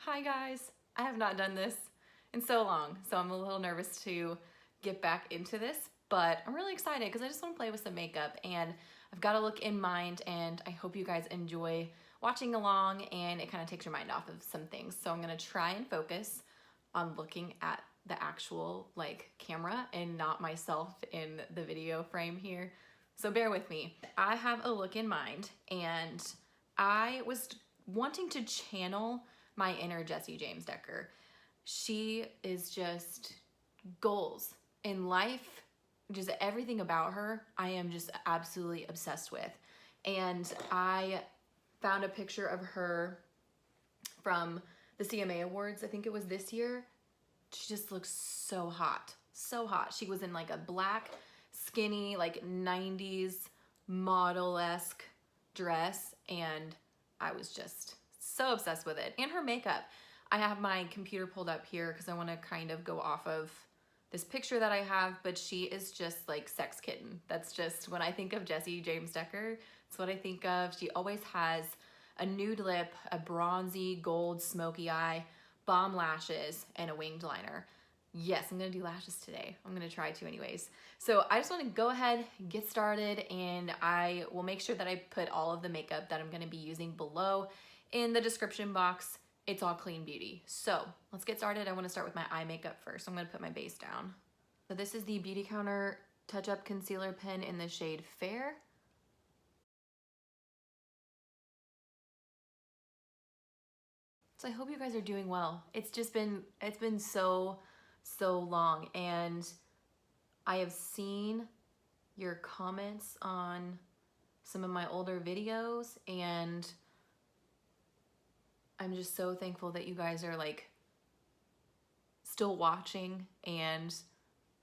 Hi guys, I have not done this in so long, so I'm a little nervous to get back into this, but I'm really excited because I just want to play with some makeup and I've got a look in mind and I hope you guys enjoy watching along and it kind of takes your mind off of some things. So I'm going to try and focus on looking at the actual camera and not myself in the video frame here. So bear with me. I have a look in mind and I was wanting to channel my inner Jessie James Decker. She is just goals in life, just everything about her I am just absolutely obsessed with. And I found a picture of her from the CMA Awards, I think it was this year. She just looks so hot, so hot. She was in like a black, skinny, like 90s model-esque dress and I was just so obsessed with it. And her makeup. I have my computer pulled up here because I want to kind of go off of this picture that I have, but she is just like sex kitten. That's just when I think of Jessie James Decker, it's what I think of. She always has a nude lip, a bronzy gold smoky eye, bomb lashes, and a winged liner. Yes, I'm gonna do lashes today. I'm gonna try to anyways. So I just wanna go ahead, get started, and I will make sure that I put all of the makeup that I'm gonna be using below in the description box. It's all clean beauty. So let's get started. I wanna start with my eye makeup first. I'm gonna put my base down. So this is the Beautycounter Touch-Up Concealer Pen in the shade Fair. So I hope you guys are doing well. It's been so long and I have seen your comments on some of my older videos and I'm just so thankful that you guys are like still watching and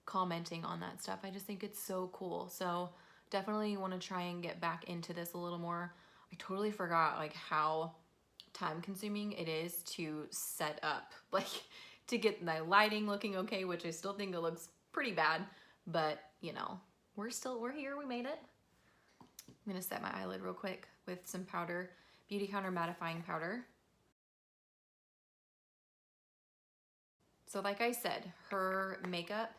commenting on that stuff. I just think it's so cool. So definitely want to try and get back into this a little more. I totally forgot like how time consuming it is to set up, like to get my lighting looking okay, which I still think it looks pretty bad, but you know, we're here, we made it. I'm gonna set my eyelid real quick with some powder, Beautycounter Mattifying powder. So like I said, her makeup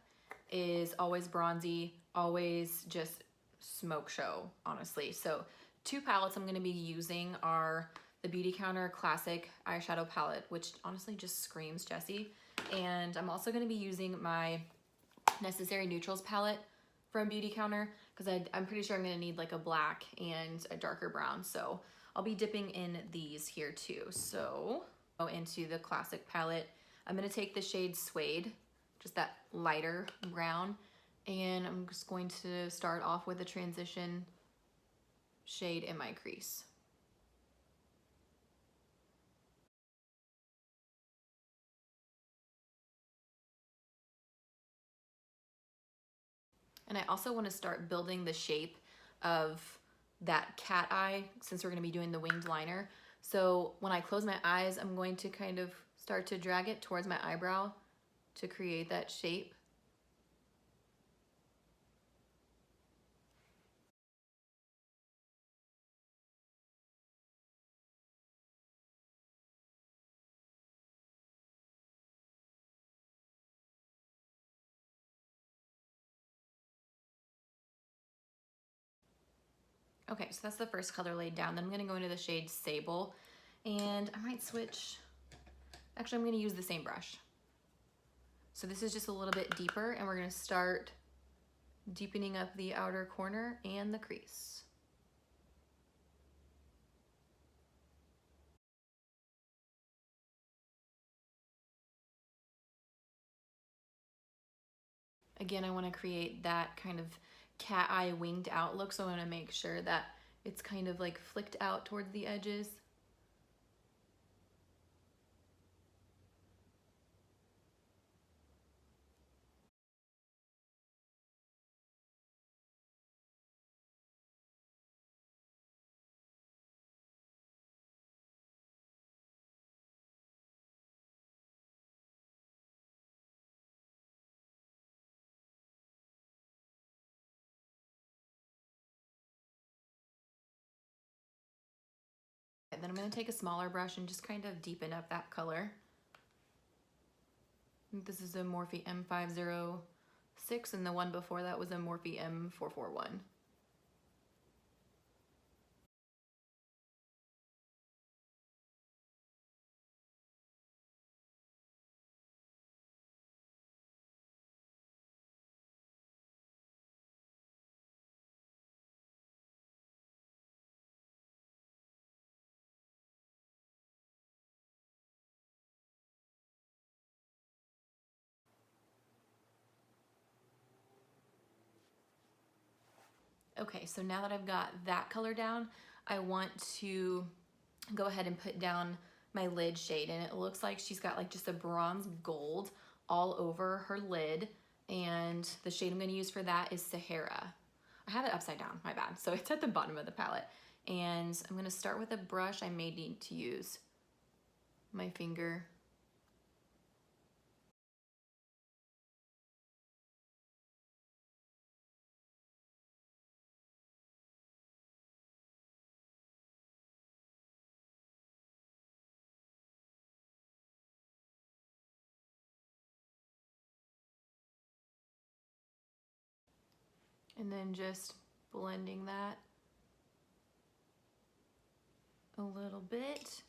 is always bronzy, always just smoke show, honestly. So two palettes I'm gonna be using are the Beautycounter Classic Eyeshadow Palette, which honestly just screams Jessie. And I'm also gonna be using my Necessary Neutrals palette from Beautycounter because I'm pretty sure I'm gonna need like a black and a darker brown. So I'll be dipping in these here too. So go into the Classic palette. I'm gonna take the shade Suede, just that lighter brown, and I'm just going to start off with a transition shade in my crease. And I also want to start building the shape of that cat eye since we're going to be doing the winged liner. So when I close my eyes, I'm going to kind of start to drag it towards my eyebrow to create that shape. Okay, so that's the first color laid down. Then I'm gonna go into the shade Sable and I might switch. Actually, I'm gonna use the same brush. So this is just a little bit deeper and we're gonna start deepening up the outer corner and the crease. Again, I wanna create that kind of cat eye winged out look, so I wanna make sure that it's kind of like flicked out towards the edges. then I'm gonna take a smaller brush and just kind of deepen up that color. I think this is a Morphe M506 and the one before that was a Morphe M441. Okay, so now that I've got that color down, I want to go ahead and put down my lid shade, and it looks like she's got like just a bronze gold all over her lid, and the shade I'm gonna use for that is Sahara. I have it upside down, my bad, so it's at the bottom of the palette. And I'm gonna start with a brush. I may need to use my finger. And then just blending that a little bit.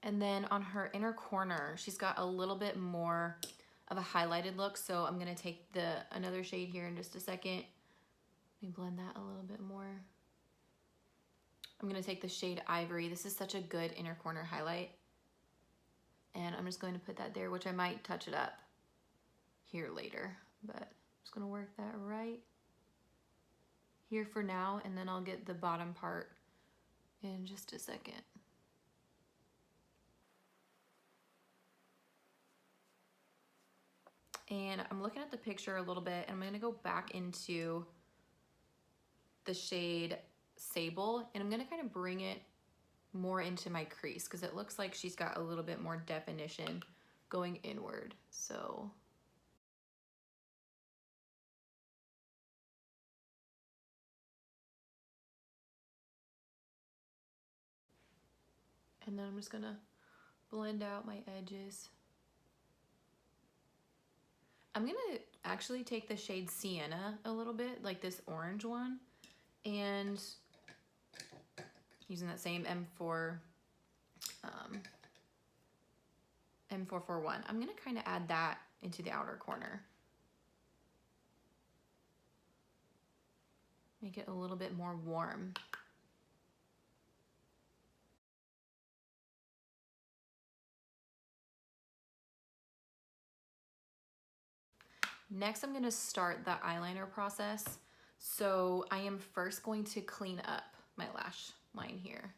And then on her inner corner, she's got a little bit more of a highlighted look. So I'm gonna take another shade here in just a second. Let me blend that a little bit more. I'm gonna take the shade Ivory. This is such a good inner corner highlight. And I'm just going to put that there, which I might touch it up here later, but I'm just gonna work that right here for now, and then I'll get the bottom part in just a second. And I'm looking at the picture a little bit, and I'm gonna go back into the shade Sable, and I'm gonna kind of bring it more into my crease because it looks like she's got a little bit more definition going inward. So and then I'm just gonna blend out my edges. I'm gonna actually take the shade Sienna a little bit, like this orange one, and using that same M441, I'm gonna kind of add that into the outer corner. Make it a little bit more warm. Next, I'm gonna start the eyeliner process. So I am first going to clean up my lash line here.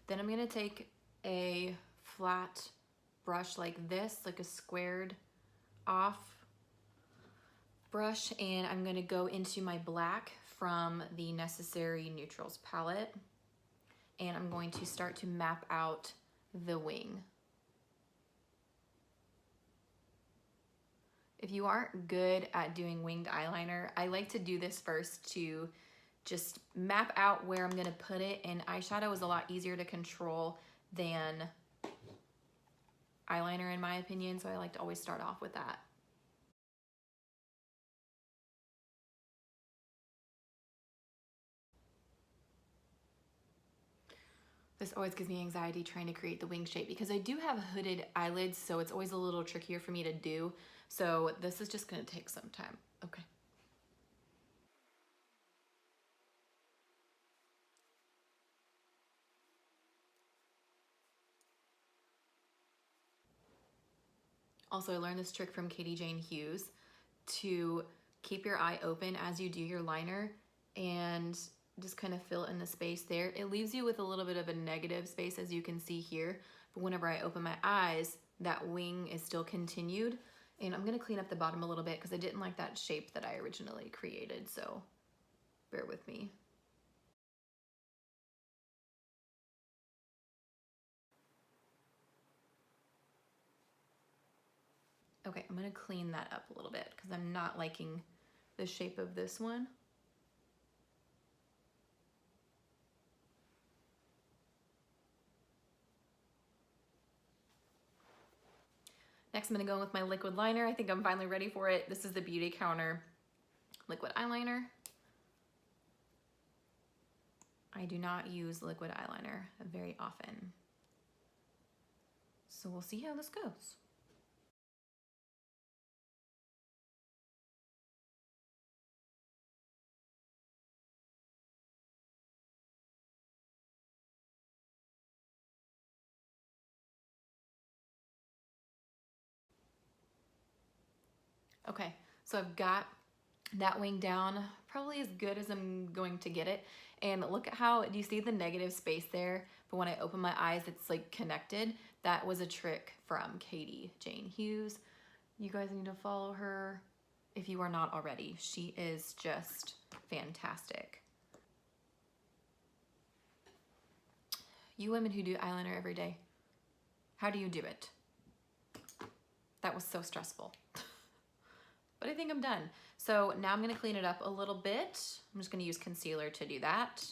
Then I'm gonna take a flat brush like this, like a squared off brush, and I'm gonna go into my black from the Necessary Neutrals palette, and I'm going to start to map out the wing. If you aren't good at doing winged eyeliner, I like to do this first to just map out where I'm gonna put it, and eyeshadow is a lot easier to control than eyeliner in my opinion, so I like to always start off with that. This always gives me anxiety trying to create the wing shape because I do have hooded eyelids, so it's always a little trickier for me to do. So this is just gonna take some time. Okay. Also, I learned this trick from Katie Jane Hughes to keep your eye open as you do your liner and just kind of fill in the space there. It leaves you with a little bit of a negative space, as you can see here, but whenever I open my eyes, that wing is still continued. And I'm gonna clean up the bottom a little bit because I didn't like that shape that I originally created, so bear with me. Okay, I'm gonna clean that up a little bit because I'm not liking the shape of this one. Next, I'm gonna go in with my liquid liner. I think I'm finally ready for it. This is the Beautycounter liquid eyeliner. I do not use liquid eyeliner very often. So we'll see how this goes. Okay, so I've got that wing down probably as good as I'm going to get it. And look at how, do you see the negative space there? But when I open my eyes, it's like connected. That was a trick from Katie Jane Hughes. You guys need to follow her if you are not already. She is just fantastic. You women who do eyeliner every day, how do you do it? That was so stressful. But I think I'm done. So now I'm gonna clean it up a little bit. I'm just gonna use concealer to do that.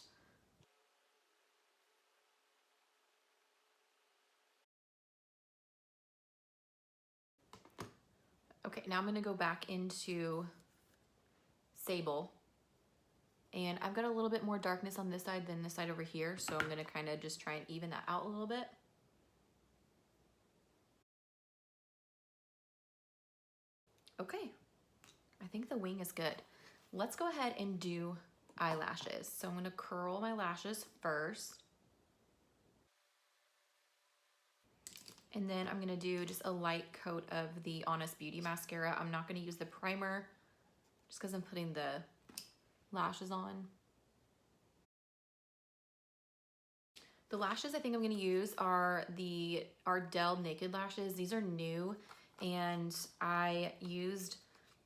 Okay, now I'm gonna go back into Sable. And I've got a little bit more darkness on this side than this side over here. So I'm gonna kind of just try and even that out a little bit. Okay, I think the wing is good. Let's go ahead and do eyelashes. So I'm gonna curl my lashes first. And then I'm gonna do just a light coat of the Honest Beauty mascara. I'm not gonna use the primer just because I'm putting the lashes on. The lashes I think I'm gonna use are the Ardell Naked Lashes. These are new, and I used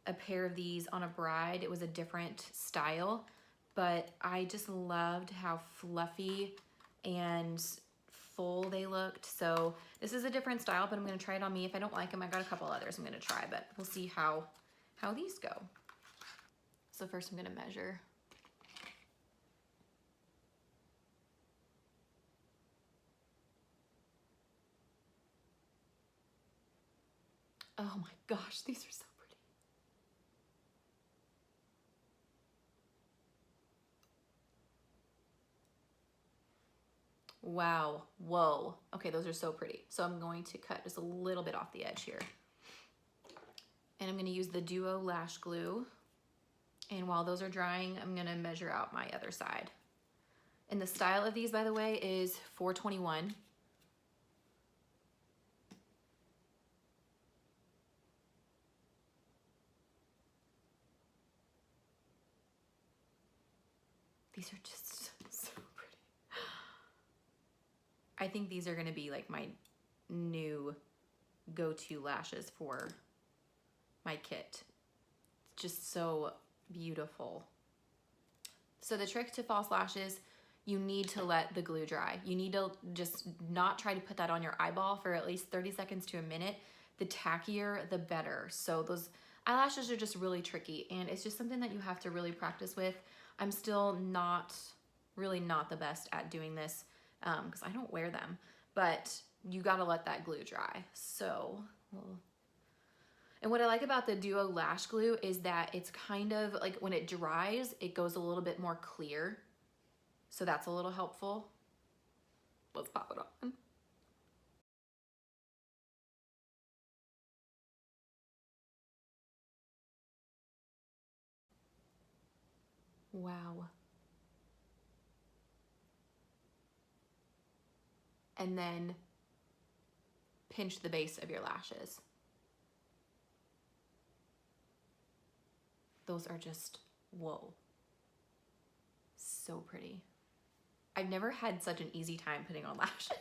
a pair of these on a bride. It was a different style, but I just loved how fluffy and full they looked. So this is a different style, but I'm gonna try it on me. If I don't like them, I got a couple others I'm gonna try, but we'll see how these go. So first I'm gonna measure. Oh my gosh, these are so pretty. Wow, whoa. Okay, those are so pretty. So I'm going to cut just a little bit off the edge here. And I'm gonna use the Duo Lash Glue. And while those are drying, I'm gonna measure out my other side. And the style of these, by the way, is 421. These are just so pretty. I think these are gonna be like my new go-to lashes for my kit. It's just so beautiful. So the trick to false lashes, you need to let the glue dry. You need to just not try to put that on your eyeball for at least 30 seconds to a minute. The tackier, the better. So those eyelashes are just really tricky, and it's just something that you have to really practice with. I'm still really not the best at doing this because I don't wear them, but you gotta let that glue dry. So, and what I like about the Duo Lash Glue is that it's kind of like when it dries, it goes a little bit more clear. So that's a little helpful. Let's pop it on. Wow. And then pinch the base of your lashes. Those are just, whoa. So pretty. I've never had such an easy time putting on lashes.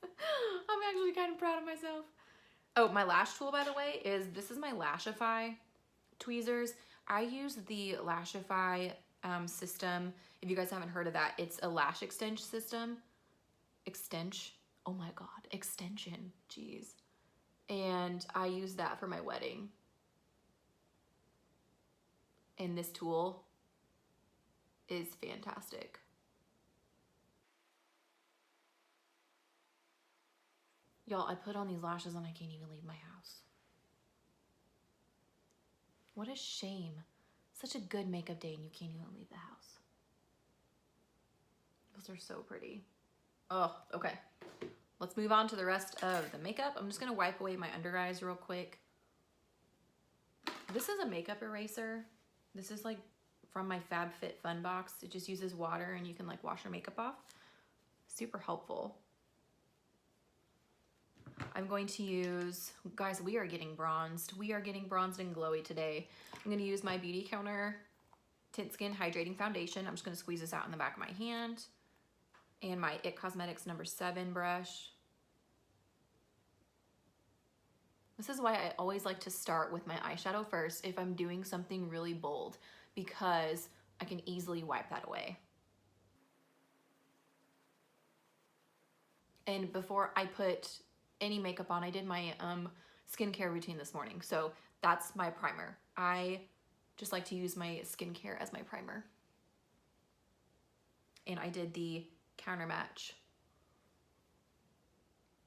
I'm actually kind of proud of myself. Oh, my lash tool, by the way, this is my Lashify tweezers. I use the Lashify system. If you guys haven't heard of that, it's a lash extension system. Oh my God, extension, jeez. And I use that for my wedding. And this tool is fantastic. Y'all, I put on these lashes and I can't even leave my house. What a shame. Such a good makeup day and you can't even leave the house. Those are so pretty. Oh, okay. Let's move on to the rest of the makeup. I'm just gonna wipe away my under eyes real quick. This is a makeup eraser. This is like from my FabFitFun box. It just uses water and you can like wash your makeup off. Super helpful. I'm going to use, guys, we are getting bronzed. We are getting bronzed and glowy today. I'm gonna use my Beautycounter Tint Skin Hydrating Foundation. I'm just gonna squeeze this out in the back of my hand. And my IT Cosmetics number 7 brush. This is why I always like to start with my eyeshadow first if I'm doing something really bold, because I can easily wipe that away. And before I put any makeup on, I did my skincare routine this morning. So that's my primer. I just like to use my skincare as my primer. And I did the Counter Match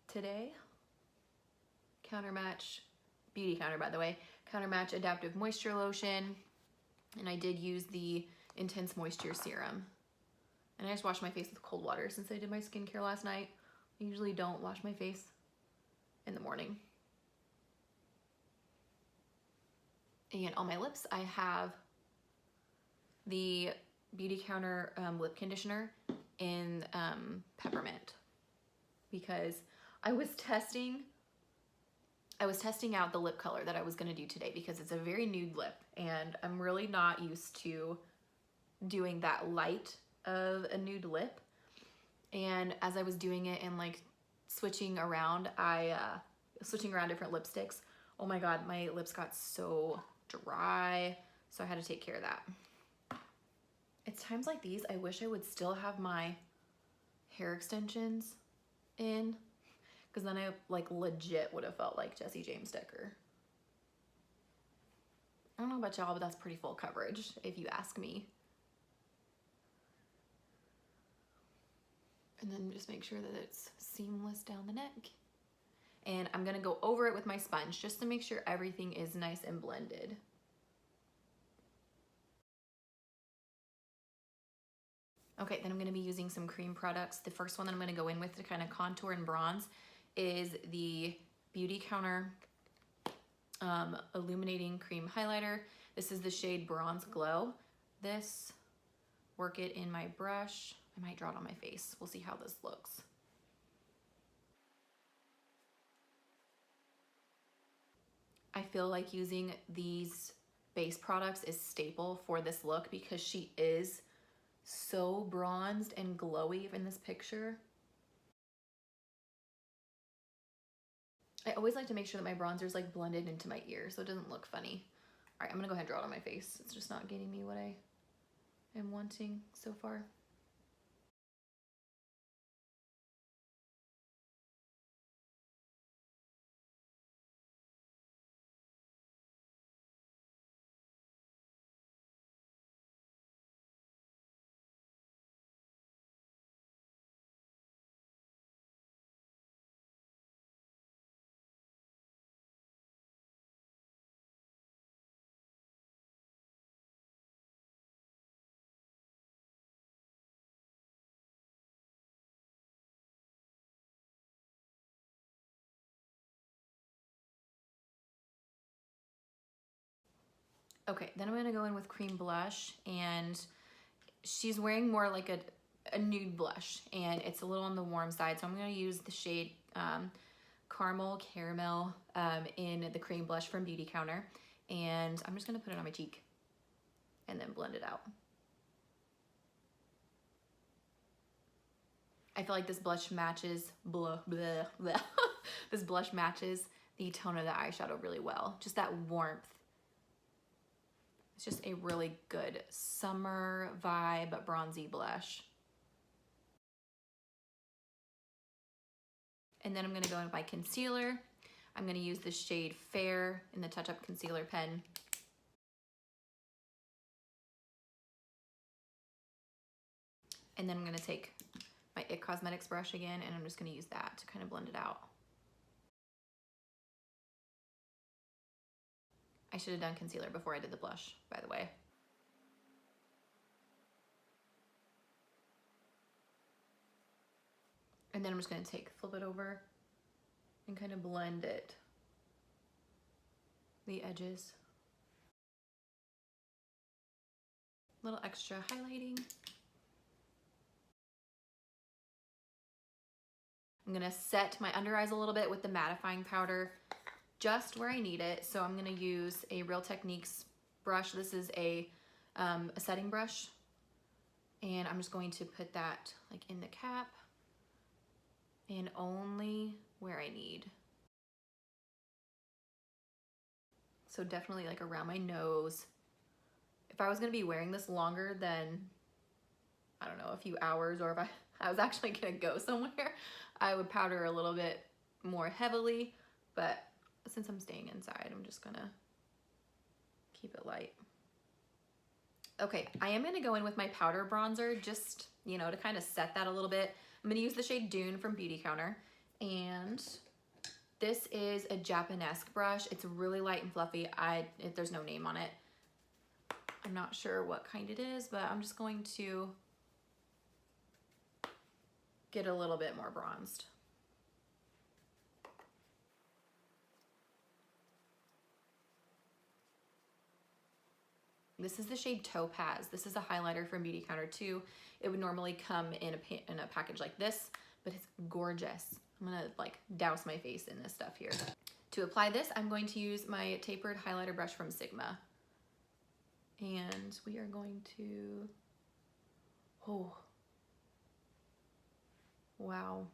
today. Counter Match, Beautycounter by the way. Counter Match Adaptive Moisture Lotion. And I did use the Intense Moisture Serum. And I just washed my face with cold water since I did my skincare last night. I usually don't wash my face in the morning. And on my lips, I have the Beautycounter lip conditioner in Peppermint, because I was testing out the lip color that I was gonna do today because it's a very nude lip and I'm really not used to doing that light of a nude lip. And as I was doing it and like switching around different lipsticks, oh my god, my lips got so dry, so I had to take care of that. It's times like these I wish I would still have my hair extensions in, because then I like legit would have felt like Jessie James Decker. I don't know about y'all, but that's pretty full coverage if you ask me. And then just make sure that it's seamless down the neck. And I'm gonna go over it with my sponge just to make sure everything is nice and blended. Okay, then I'm gonna be using some cream products. The first one that I'm gonna go in with to kind of contour and bronze is the Beautycounter Illuminating Cream Highlighter. This is the shade Bronze Glow. This, work it in my brush. I might draw it on my face. We'll see how this looks. I feel like using these base products is staple for this look because she is so bronzed and glowy in this picture. I always like to make sure that my bronzer is like blended into my ear so it doesn't look funny. All right, I'm gonna go ahead and draw it on my face. It's just not getting me what I am wanting so far. Okay, then I'm gonna go in with cream blush, and she's wearing more like a nude blush, and it's a little on the warm side, so I'm gonna use the shade Caramel in the cream blush from Beautycounter, and I'm just gonna put it on my cheek and then blend it out. I feel like this blush matches, this blush matches the tone of the eyeshadow really well, just that warmth. It's just a really good summer vibe bronzy blush. And then I'm gonna go in with my concealer. I'm gonna use the shade Fair in the Touchup concealer pen. And then I'm gonna take my IT Cosmetics brush again, and I'm just gonna use that to kind of blend it out. I should have done concealer before I did the blush, by the way. And then I'm just gonna flip it over and kind of blend it, the edges. A little extra highlighting. I'm gonna set my under eyes a little bit with the mattifying powder just where I need it. So I'm gonna use a Real Techniques brush. This is a setting brush. And I'm just going to put that like in the cap and only where I need. So definitely like around my nose. If I was gonna be wearing this longer than, I don't know, a few hours, or if I was actually gonna go somewhere, I would powder a little bit more heavily, but since I'm staying inside, I'm just gonna keep it light. Okay, I am gonna go in with my powder bronzer, just, you know, to kind of set that a little bit. I'm gonna use the shade Dune from Beautycounter, and this is a Japanesque brush. It's really light and fluffy. There's no name on it. I'm not sure what kind it is, but I'm just going to get a little bit more bronzed. This is the shade Topaz. This is a highlighter from Beautycounter too. It would normally come in a package like this, but it's gorgeous. I'm gonna like douse my face in this stuff here. To apply this, I'm going to use my tapered highlighter brush from Sigma. And we are going to, oh, wow.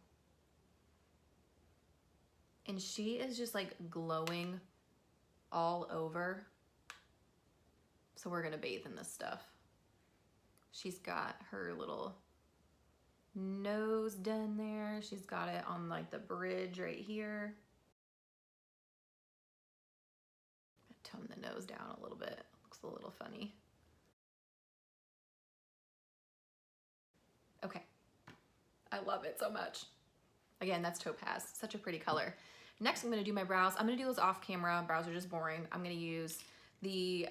And she is just like glowing all over. So we're gonna bathe in this stuff. She's got her little nose done there. She's got it on like the bridge right here. Tone the nose down a little bit. Looks a little funny. Okay, I love it so much. Again, that's Topaz, such a pretty color. Next, I'm gonna do my brows. I'm gonna do those off camera. Brows are just boring. I'm gonna use the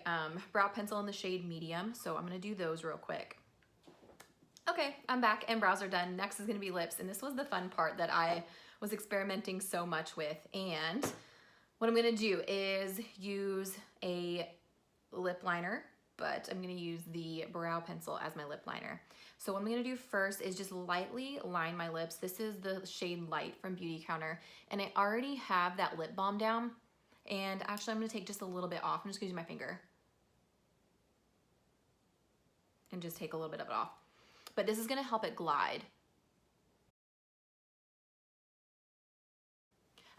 brow pencil in the shade Medium, so I'm gonna do those real quick. Okay, I'm back and brows are done. Next is gonna be lips, and this was the fun part that I was experimenting so much with. And what I'm gonna do is use a lip liner, but I'm gonna use the brow pencil as my lip liner. So what I'm gonna do first is just lightly line my lips. This is the shade Light from Beautycounter, and I already have that lip balm down. And actually I'm gonna take just a little bit off. I'm just gonna use my finger and just take a little bit of it off. But this is gonna help it glide.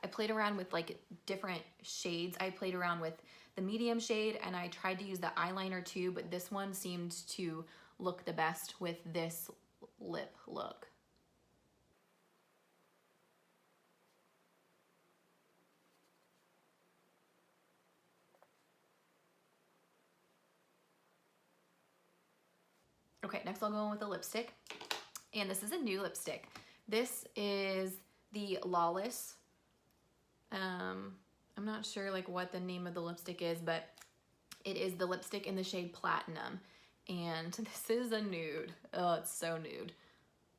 I played around with like different shades. I played around with the medium shade, and I tried to use the eyeliner too, but this one seemed to look the best with this lip look. Okay, next I'll go in with a lipstick, and this is a new lipstick. This is the Lawless. I'm not sure like what the name of the lipstick is, but it is the lipstick in the shade Platinum, and this is a nude. Oh, it's so nude.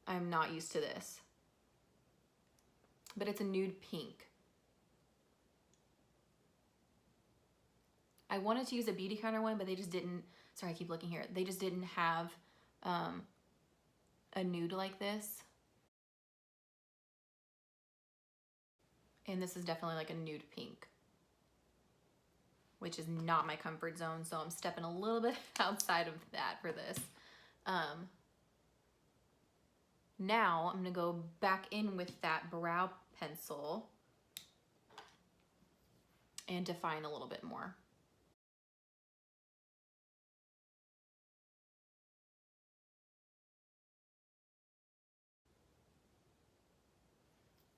I'm not used to this, but it's a nude pink. I wanted to use a Beautycounter one, but they just didn't, sorry, I keep looking here. They just didn't have a nude like this. And this is definitely like a nude pink, which is not my comfort zone. So I'm stepping a little bit outside of that for this. Now I'm gonna go back in with that brow pencil and define a little bit more.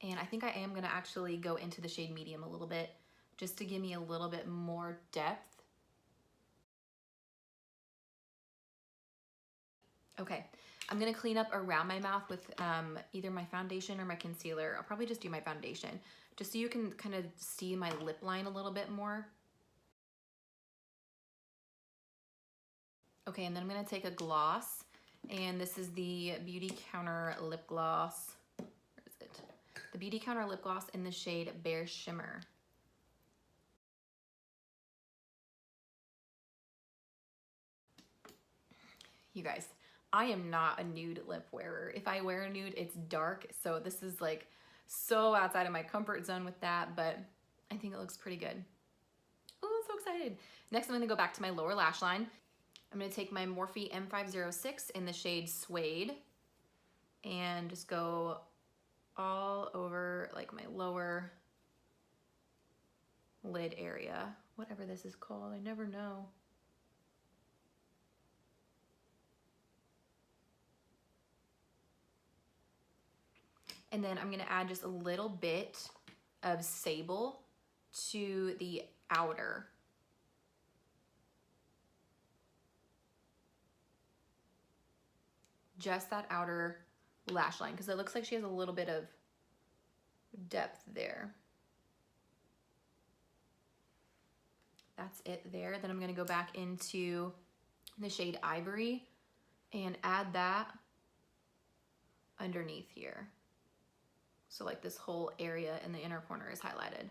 And I think I am gonna actually go into the shade Medium a little bit, just to give me a little bit more depth. Okay, I'm gonna clean up around my mouth with either my foundation or my concealer. I'll probably just do my foundation, just so you can kind of see my lip line a little bit more. Okay, and then I'm gonna take a gloss, and this is the Beautycounter lip gloss. Where is it? The Beautycounter lip gloss in the shade Bare Shimmer. You guys, I am not a nude lip wearer. If I wear a nude, it's dark, so this is like so outside of my comfort zone with that, but I think it looks pretty good. Oh, I'm so excited. Next, I'm gonna go back to my lower lash line. I'm gonna take my Morphe M506 in the shade Suede and just go all over like my lower lid area, whatever this is called, I never know. And then I'm gonna add just a little bit of sable to the outer. Just that outer lash line, because it looks like she has a little bit of depth there. That's it there. Then I'm gonna go back into the shade Ivory and add that underneath here. So like this whole area in the inner corner is highlighted.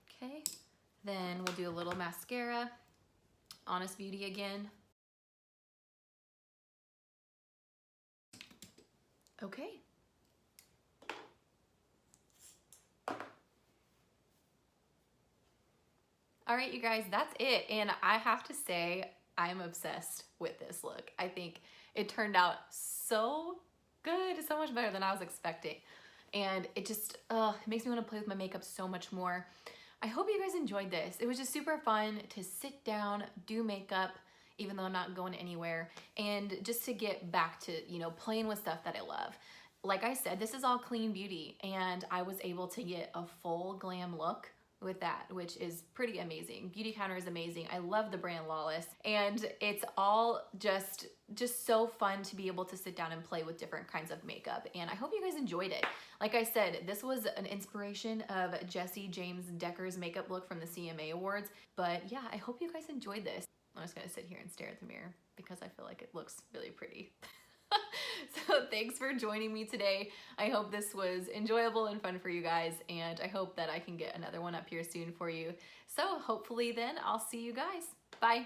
Okay, then we'll do a little mascara. Honest Beauty again. Okay. All right, you guys, that's it. And I have to say, I'm obsessed with this look. I think it turned out so good, so much better than I was expecting. And it just, it makes me want to play with my makeup so much more. I hope you guys enjoyed this. It was just super fun to sit down, do makeup, even though I'm not going anywhere, and just to get back to, you know, playing with stuff that I love. Like I said, this is all clean beauty, and I was able to get a full glam look with that, which is pretty amazing. Beautycounter is amazing. I love the brand Lawless, and it's all just so fun to be able to sit down and play with different kinds of makeup, and I hope you guys enjoyed it. Like I said, this was an inspiration of Jessie James Decker's makeup look from the CMA Awards, but yeah, I hope you guys enjoyed this. I'm just gonna sit here and stare at the mirror because I feel like it looks really pretty. So thanks for joining me today. I hope this was enjoyable and fun for you guys, and I hope that I can get another one up here soon for you. So hopefully then I'll see you guys. Bye.